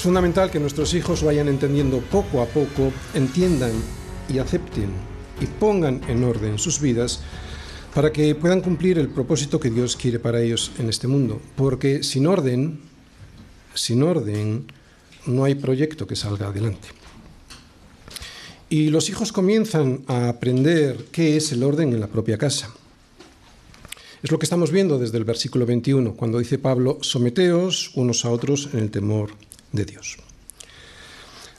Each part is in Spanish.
fundamental que nuestros hijos vayan entendiendo poco a poco, entiendan y acepten y pongan en orden sus vidas para que puedan cumplir el propósito que Dios quiere para ellos en este mundo. Porque sin orden, no hay proyecto que salga adelante. Y los hijos comienzan a aprender qué es el orden en la propia casa. Es lo que estamos viendo desde el versículo 21, cuando dice Pablo: someteos unos a otros en el temor de Dios.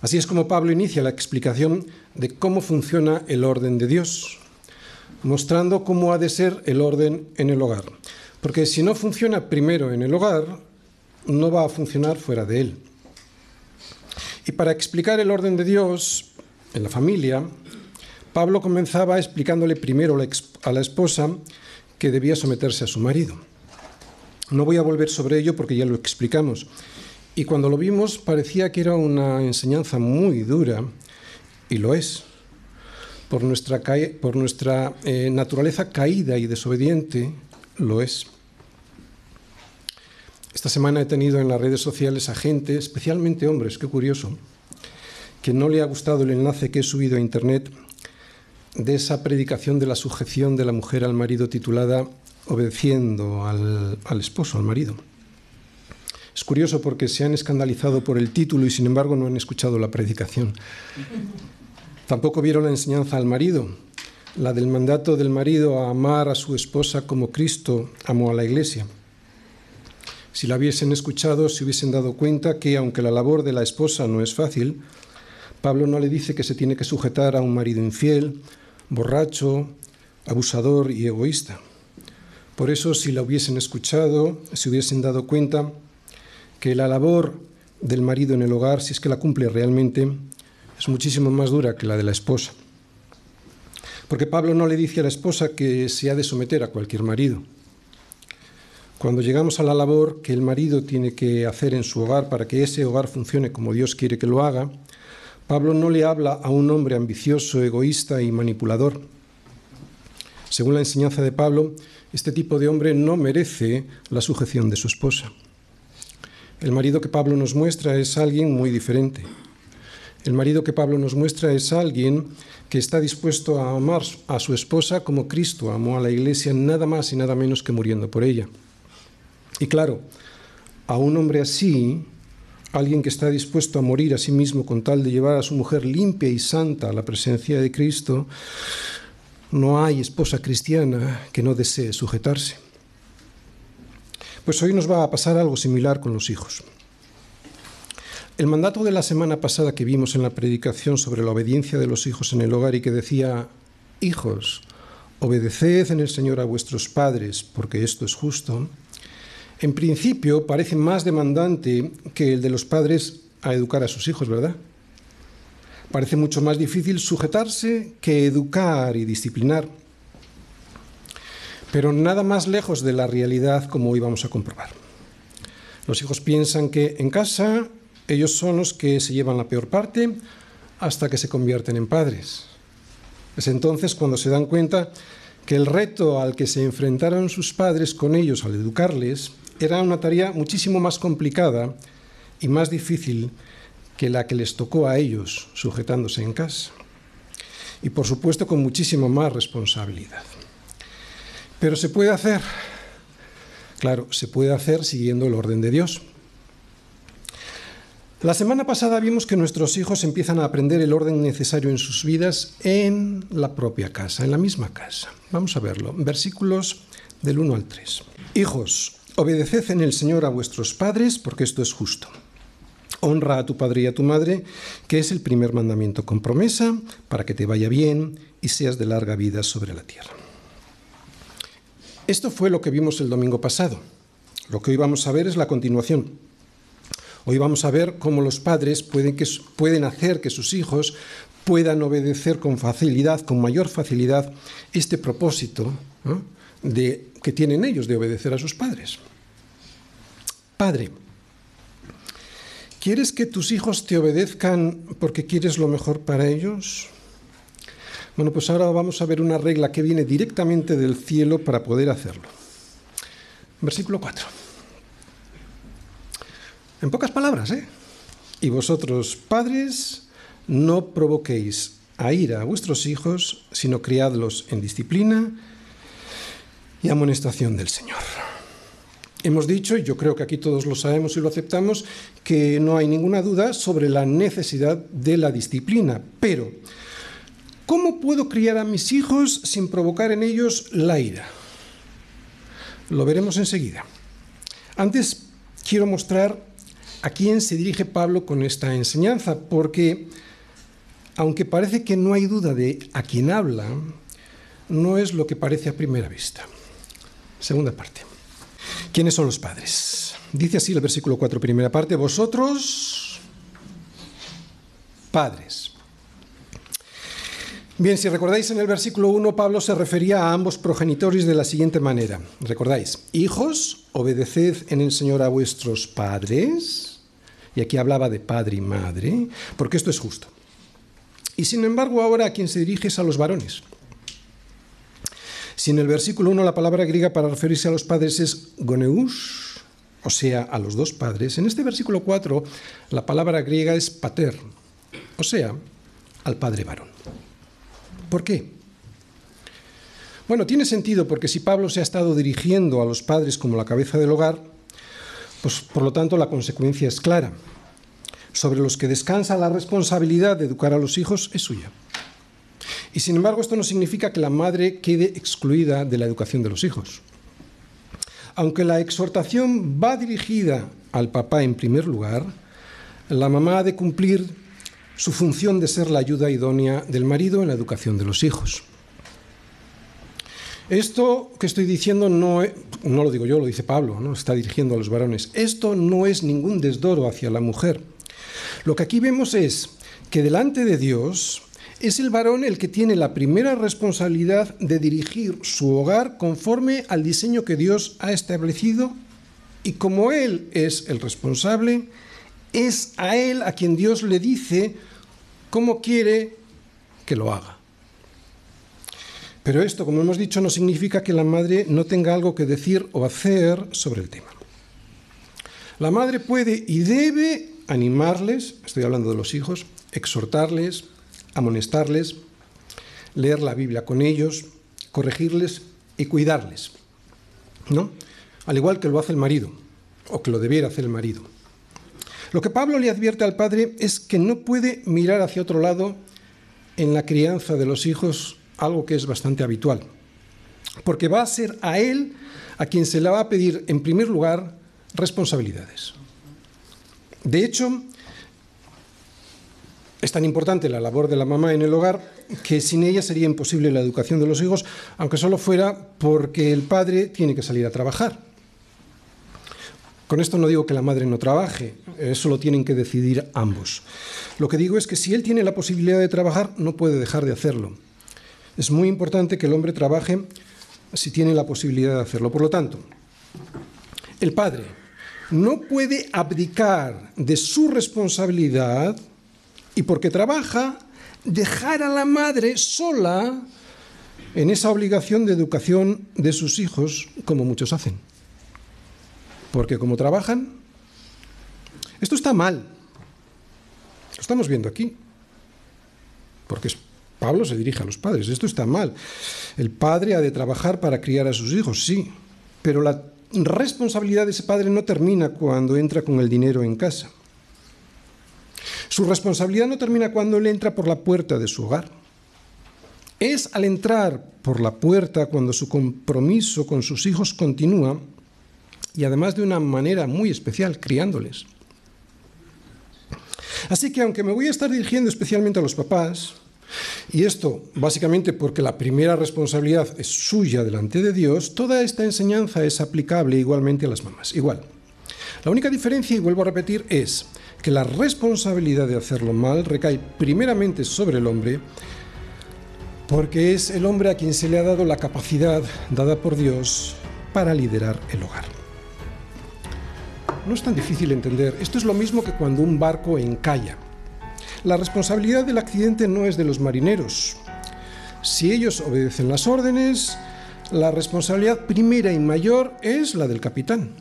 Así es como Pablo inicia la explicación de cómo funciona el orden de Dios, mostrando cómo ha de ser el orden en el hogar. Porque si no funciona primero en el hogar, no va a funcionar fuera de él. Y para explicar el orden de Dios en la familia, Pablo comenzaba explicándole primero a la esposa que debía someterse a su marido. No voy a volver sobre ello porque ya lo explicamos. Y cuando lo vimos parecía que era una enseñanza muy dura, y lo es. Por nuestra naturaleza caída y desobediente, lo es. Esta semana he tenido en las redes sociales a gente, especialmente hombres, qué curioso, que no le ha gustado el enlace que he subido a internet de esa predicación de la sujeción de la mujer al marido titulada Obedeciendo al esposo, al marido. Es curioso porque se han escandalizado por el título y sin embargo no han escuchado la predicación. Tampoco vieron la enseñanza al marido, la del mandato del marido a amar a su esposa como Cristo amó a la Iglesia. Si la hubiesen escuchado, se hubiesen dado cuenta que, aunque la labor de la esposa no es fácil, Pablo no le dice que se tiene que sujetar a un marido infiel, borracho, abusador y egoísta. Por eso, si la hubiesen escuchado, se hubiesen dado cuenta que la labor del marido en el hogar, si es que la cumple realmente, es muchísimo más dura que la de la esposa. Porque Pablo no le dice a la esposa que se ha de someter a cualquier marido. Cuando llegamos a la labor que el marido tiene que hacer en su hogar para que ese hogar funcione como Dios quiere que lo haga, Pablo no le habla a un hombre ambicioso, egoísta y manipulador. Según la enseñanza de Pablo, este tipo de hombre no merece la sujeción de su esposa. El marido que Pablo nos muestra es alguien muy diferente. El marido que Pablo nos muestra es alguien que está dispuesto a amar a su esposa como Cristo amó a la Iglesia, nada más y nada menos que muriendo por ella. Y claro, a un hombre así, alguien que está dispuesto a morir a sí mismo con tal de llevar a su mujer limpia y santa a la presencia de Cristo, no hay esposa cristiana que no desee sujetarse. Pues hoy nos va a pasar algo similar con los hijos. El mandato de la semana pasada que vimos en la predicación sobre la obediencia de los hijos en el hogar y que decía: hijos, obedeced en el Señor a vuestros padres, porque esto es justo, en principio parece más demandante que el de los padres a educar a sus hijos, ¿verdad? Parece mucho más difícil sujetarse que educar y disciplinar. Pero nada más lejos de la realidad, como hoy vamos a comprobar. Los hijos piensan que en casa ellos son los que se llevan la peor parte hasta que se convierten en padres. Es entonces cuando se dan cuenta que el reto al que se enfrentaron sus padres con ellos al educarles era una tarea muchísimo más complicada y más difícil que la que les tocó a ellos sujetándose en casa. Y por supuesto con muchísima más responsabilidad. Pero se puede hacer. Claro, se puede hacer siguiendo el orden de Dios. La semana pasada vimos que nuestros hijos empiezan a aprender el orden necesario en sus vidas en la propia casa, en la misma casa. Vamos a verlo. Versículos del 1 al 3. Hijos, obedeced en el Señor a vuestros padres, porque esto es justo. Honra a tu padre y a tu madre, que es el primer mandamiento con promesa, para que te vaya bien y seas de larga vida sobre la tierra. Esto fue lo que vimos el domingo pasado. Lo que hoy vamos a ver es la continuación. Hoy vamos a ver cómo los padres pueden hacer que sus hijos puedan obedecer con facilidad, con mayor facilidad, este propósito, ¿no?, que tienen ellos de obedecer a sus padres. Padre, ¿quieres que tus hijos te obedezcan porque quieres lo mejor para ellos? Bueno, pues ahora vamos a ver una regla que viene directamente del cielo para poder hacerlo. Versículo 4. En pocas palabras, Y vosotros, padres, no provoquéis a ira a vuestros hijos, sino criadlos en disciplina y amonestación del Señor. Hemos dicho, y yo creo que aquí todos lo sabemos y lo aceptamos, que no hay ninguna duda sobre la necesidad de la disciplina. Pero, ¿cómo puedo criar a mis hijos sin provocar en ellos la ira? Lo veremos enseguida. Antes quiero mostrar a quién se dirige Pablo con esta enseñanza, porque aunque parece que no hay duda de a quién habla, no es lo que parece a primera vista. Segunda parte. ¿Quiénes son los padres? Dice así el versículo 4, primera parte: vosotros, padres. Bien, si recordáis en el versículo 1, Pablo se refería a ambos progenitores de la siguiente manera. ¿Recordáis? Hijos, obedeced en el Señor a vuestros padres. Y aquí hablaba de padre y madre, porque esto es justo. Y sin embargo, ahora a quien se dirige es a los varones. Si en el versículo 1 la palabra griega para referirse a los padres es goneus, o sea, a los dos padres, en este versículo 4 la palabra griega es pater, o sea, al padre varón. ¿Por qué? Bueno, tiene sentido porque si Pablo se ha estado dirigiendo a los padres como la cabeza del hogar, pues por lo tanto la consecuencia es clara. Sobre los que descansa la responsabilidad de educar a los hijos es suya. Y sin embargo, esto no significa que la madre quede excluida de la educación de los hijos. Aunque la exhortación va dirigida al papá en primer lugar, la mamá ha de cumplir su función de ser la ayuda idónea del marido en la educación de los hijos. Esto que estoy diciendo no lo digo yo, lo dice Pablo, ¿no? Está dirigiendo a los varones. Esto no es ningún desdoro hacia la mujer. Lo que aquí vemos es que delante de Dios es el varón el que tiene la primera responsabilidad de dirigir su hogar conforme al diseño que Dios ha establecido, y como él es el responsable, es a él a quien Dios le dice cómo quiere que lo haga. Pero esto, como hemos dicho, no significa que la madre no tenga algo que decir o hacer sobre el tema. La madre puede y debe animarles, estoy hablando de los hijos, exhortarles, amonestarles, leer la Biblia con ellos, corregirles y cuidarles, ¿no? Al igual que lo hace el marido, o que lo debiera hacer el marido. Lo que Pablo le advierte al padre es que no puede mirar hacia otro lado en la crianza de los hijos, algo que es bastante habitual, porque va a ser a él a quien se le va a pedir, en primer lugar, responsabilidades. De hecho, es tan importante la labor de la mamá en el hogar que sin ella sería imposible la educación de los hijos, aunque solo fuera porque el padre tiene que salir a trabajar. Con esto no digo que la madre no trabaje, eso lo tienen que decidir ambos. Lo que digo es que si él tiene la posibilidad de trabajar, no puede dejar de hacerlo. Es muy importante que el hombre trabaje si tiene la posibilidad de hacerlo. Por lo tanto, el padre no puede abdicar de su responsabilidad y, porque trabaja, dejar a la madre sola en esa obligación de educación de sus hijos, como muchos hacen. Porque como trabajan, esto está mal. Lo estamos viendo aquí. Porque Pablo se dirige a los padres. Esto está mal. El padre ha de trabajar para criar a sus hijos, sí. Pero la responsabilidad de ese padre no termina cuando entra con el dinero en casa. Su responsabilidad no termina cuando él entra por la puerta de su hogar. Es al entrar por la puerta cuando su compromiso con sus hijos continúa, y además de una manera muy especial, criándoles. Así que aunque me voy a estar dirigiendo especialmente a los papás, y esto básicamente porque la primera responsabilidad es suya delante de Dios, toda esta enseñanza es aplicable igualmente a las mamás. Igual. La única diferencia, y vuelvo a repetir, es que la responsabilidad de hacerlo mal recae primeramente sobre el hombre, porque es el hombre a quien se le ha dado la capacidad dada por Dios para liderar el hogar. No es tan difícil entender. Esto es lo mismo que cuando un barco encalla. La responsabilidad del accidente no es de los marineros. Si ellos obedecen las órdenes, la responsabilidad primera y mayor es la del capitán.